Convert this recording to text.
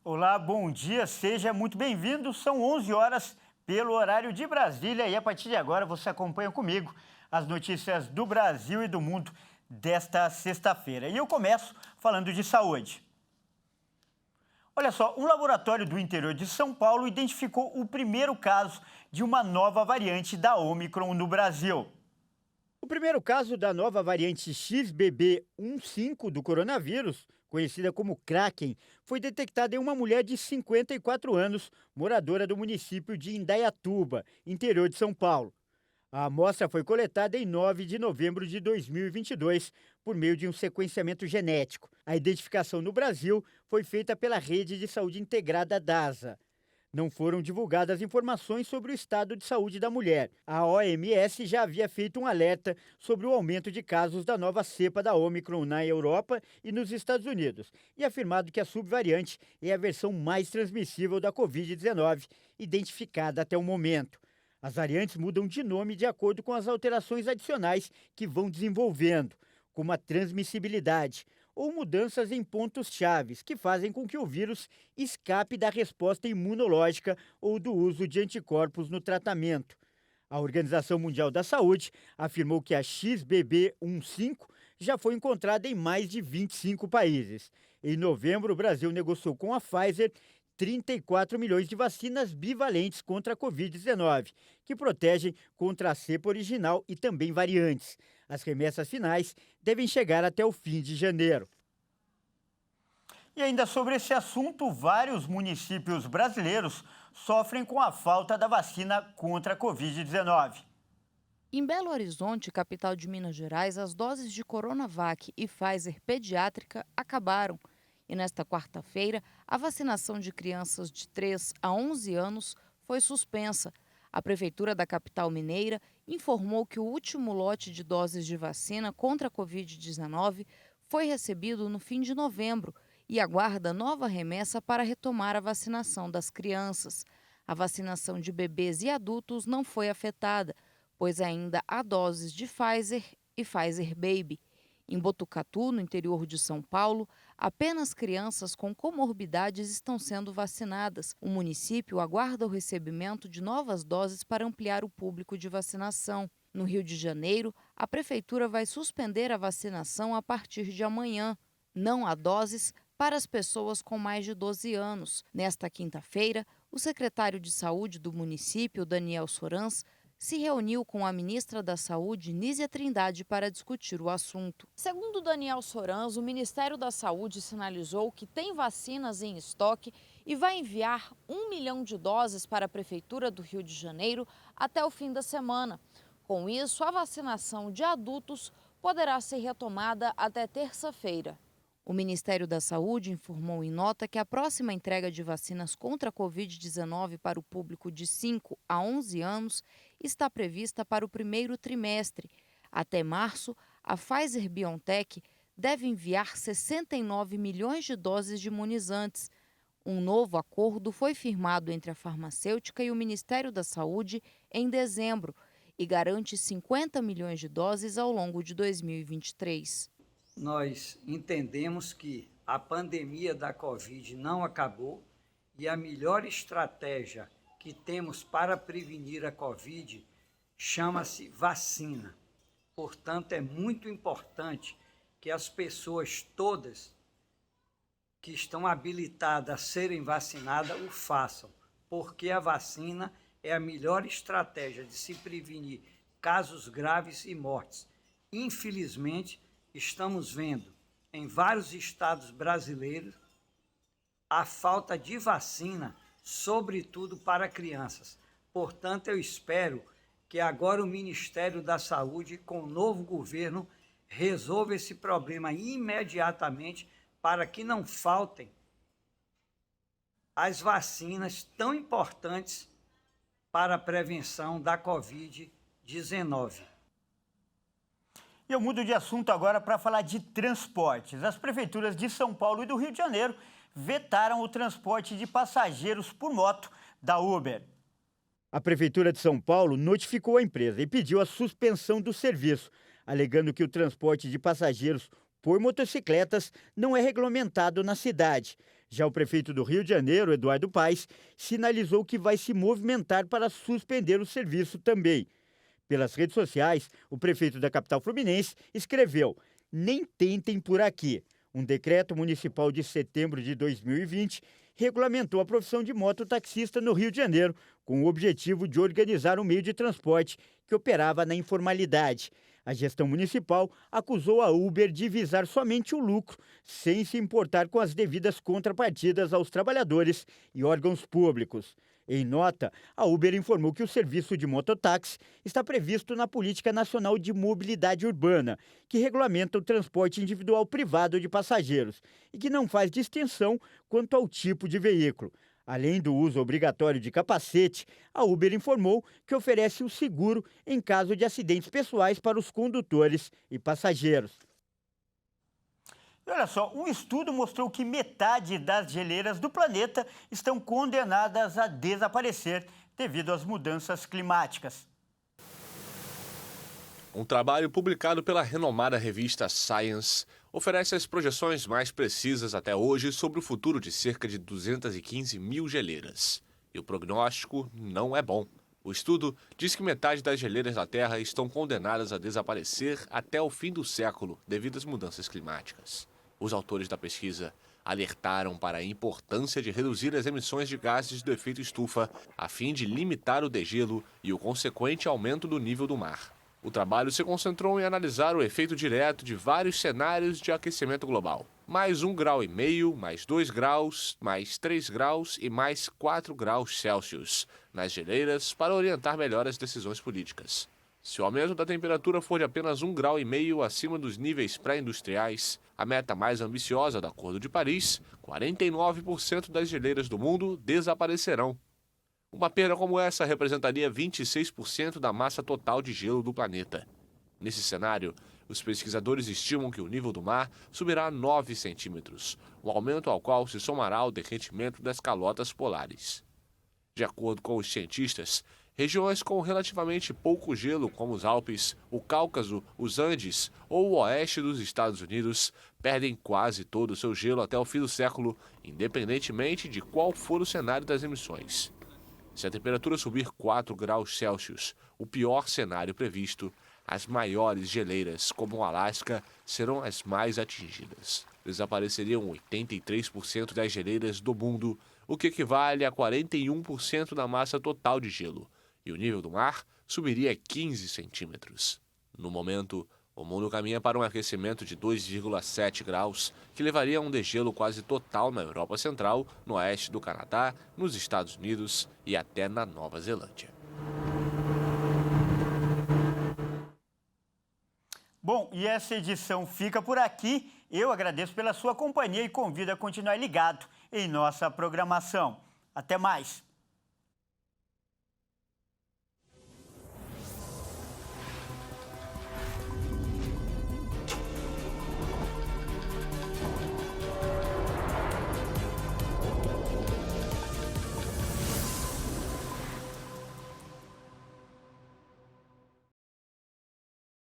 Olá, bom dia, seja muito bem-vindo. São 11 horas pelo horário de Brasília e a partir de agora você acompanha comigo as notícias do Brasil e do mundo desta sexta-feira. E eu começo falando de saúde. Olha só, um laboratório do interior de São Paulo identificou o primeiro caso de uma nova variante da Omicron no Brasil. O primeiro caso da nova variante XBB.1.5 do coronavírus, conhecida como Kraken, foi detectado em uma mulher de 54 anos, moradora do município de Indaiatuba, interior de São Paulo. A amostra foi coletada em 9 de novembro de 2022 por meio de um sequenciamento genético. A identificação no Brasil foi feita pela Rede de Saúde Integrada DASA. Não foram divulgadas informações sobre o estado de saúde da mulher. A OMS já havia feito um alerta sobre o aumento de casos da nova cepa da Omicron na Europa e nos Estados Unidos e afirmado que a subvariante é a versão mais transmissível da Covid-19 identificada até o momento. As variantes mudam de nome de acordo com as alterações adicionais que vão desenvolvendo, como a transmissibilidade ou mudanças em pontos chaves que fazem com que o vírus escape da resposta imunológica ou do uso de anticorpos no tratamento. A Organização Mundial da Saúde afirmou que a XBB.1.5 já foi encontrada em mais de 25 países. Em novembro, o Brasil negociou com a Pfizer 34 milhões de vacinas bivalentes contra a Covid-19, que protegem contra a cepa original e também variantes. As remessas finais devem chegar até o fim de janeiro. E ainda sobre esse assunto, vários municípios brasileiros sofrem com a falta da vacina contra a Covid-19. Em Belo Horizonte, capital de Minas Gerais, as doses de Coronavac e Pfizer pediátrica acabaram. E nesta quarta-feira, a vacinação de crianças de 3 a 11 anos foi suspensa. A Prefeitura da capital mineira informou que o último lote de doses de vacina contra a Covid-19 foi recebido no fim de novembro e aguarda nova remessa para retomar a vacinação das crianças. A vacinação de bebês e adultos não foi afetada, pois ainda há doses de Pfizer e Pfizer Baby. Em Botucatu, no interior de São Paulo, apenas crianças com comorbidades estão sendo vacinadas. O município aguarda o recebimento de novas doses para ampliar o público de vacinação. No Rio de Janeiro, a prefeitura vai suspender a vacinação a partir de amanhã. Não há doses para as pessoas com mais de 12 anos. Nesta quinta-feira, o secretário de Saúde do município, Daniel Sorans, se reuniu com a ministra da Saúde, Nízia Trindade, para discutir o assunto. Segundo Daniel Sorans, o Ministério da Saúde sinalizou que tem vacinas em estoque e vai enviar 1 milhão de doses para a Prefeitura do Rio de Janeiro até o fim da semana. Com isso, a vacinação de adultos poderá ser retomada até terça-feira. O Ministério da Saúde informou em nota que a próxima entrega de vacinas contra a Covid-19 para o público de 5 a 11 anos está prevista para o primeiro trimestre. Até março, a Pfizer-BioNTech deve enviar 69 milhões de doses de imunizantes. Um novo acordo foi firmado entre a farmacêutica e o Ministério da Saúde em dezembro e garante 50 milhões de doses ao longo de 2023. Nós entendemos que a pandemia da Covid não acabou e a melhor estratégia que temos para prevenir a Covid chama-se vacina. Portanto, é muito importante que as pessoas todas que estão habilitadas a serem vacinadas o façam, porque a vacina é a melhor estratégia de se prevenir casos graves e mortes. Infelizmente, estamos vendo em vários estados brasileiros a falta de vacina, sobretudo para crianças. Portanto, eu espero que agora o Ministério da Saúde, com o novo governo, resolva esse problema imediatamente para que não faltem as vacinas tão importantes para a prevenção da Covid-19. E eu mudo de assunto agora para falar de transportes. As prefeituras de São Paulo e do Rio de Janeiro vetaram o transporte de passageiros por moto da Uber. A Prefeitura de São Paulo notificou a empresa e pediu a suspensão do serviço, alegando que o transporte de passageiros por motocicletas não é regulamentado na cidade. Já o prefeito do Rio de Janeiro, Eduardo Paes, sinalizou que vai se movimentar para suspender o serviço também. Pelas redes sociais, o prefeito da capital fluminense escreveu: "Nem tentem por aqui". Um decreto municipal de setembro de 2020 regulamentou a profissão de mototaxista no Rio de Janeiro, com o objetivo de organizar um meio de transporte que operava na informalidade. A gestão municipal acusou a Uber de visar somente o lucro, sem se importar com as devidas contrapartidas aos trabalhadores e órgãos públicos. Em nota, a Uber informou que o serviço de mototáxi está previsto na Política Nacional de Mobilidade Urbana, que regulamenta o transporte individual privado de passageiros e que não faz distinção quanto ao tipo de veículo. Além do uso obrigatório de capacete, a Uber informou que oferece o seguro em caso de acidentes pessoais para os condutores e passageiros. E olha só, um estudo mostrou que metade das geleiras do planeta estão condenadas a desaparecer devido às mudanças climáticas. Um trabalho publicado pela renomada revista Science oferece as projeções mais precisas até hoje sobre o futuro de cerca de 215 mil geleiras. E o prognóstico não é bom. O estudo diz que metade das geleiras da Terra estão condenadas a desaparecer até o fim do século devido às mudanças climáticas. Os autores da pesquisa alertaram para a importância de reduzir as emissões de gases do efeito estufa a fim de limitar o degelo e o consequente aumento do nível do mar. O trabalho se concentrou em analisar o efeito direto de vários cenários de aquecimento global. Mais 1,5 grau, mais 2 graus, mais 3 graus e mais 4 graus Celsius nas geleiras para orientar melhor as decisões políticas. Se o aumento da temperatura for de apenas 1,5 grau acima dos níveis pré-industriais, a meta mais ambiciosa do Acordo de Paris, 49% das geleiras do mundo desaparecerão. Uma perda como essa representaria 26% da massa total de gelo do planeta. Nesse cenário, os pesquisadores estimam que o nível do mar subirá 9 centímetros, um aumento ao qual se somará o derretimento das calotas polares. De acordo com os cientistas, regiões com relativamente pouco gelo, como os Alpes, o Cáucaso, os Andes ou o oeste dos Estados Unidos, perdem quase todo o seu gelo até o fim do século, independentemente de qual for o cenário das emissões. Se a temperatura subir 4 graus Celsius, o pior cenário previsto, as maiores geleiras, como o Alasca, serão as mais atingidas. Desapareceriam 83% das geleiras do mundo, o que equivale a 41% da massa total de gelo, e o nível do mar subiria 15 centímetros. No momento, o mundo caminha para um aquecimento de 2,7 graus, que levaria a um degelo quase total na Europa Central, no oeste do Canadá, nos Estados Unidos e até na Nova Zelândia. Bom, e essa edição fica por aqui. Eu agradeço pela sua companhia e convido a continuar ligado em nossa programação. Até mais!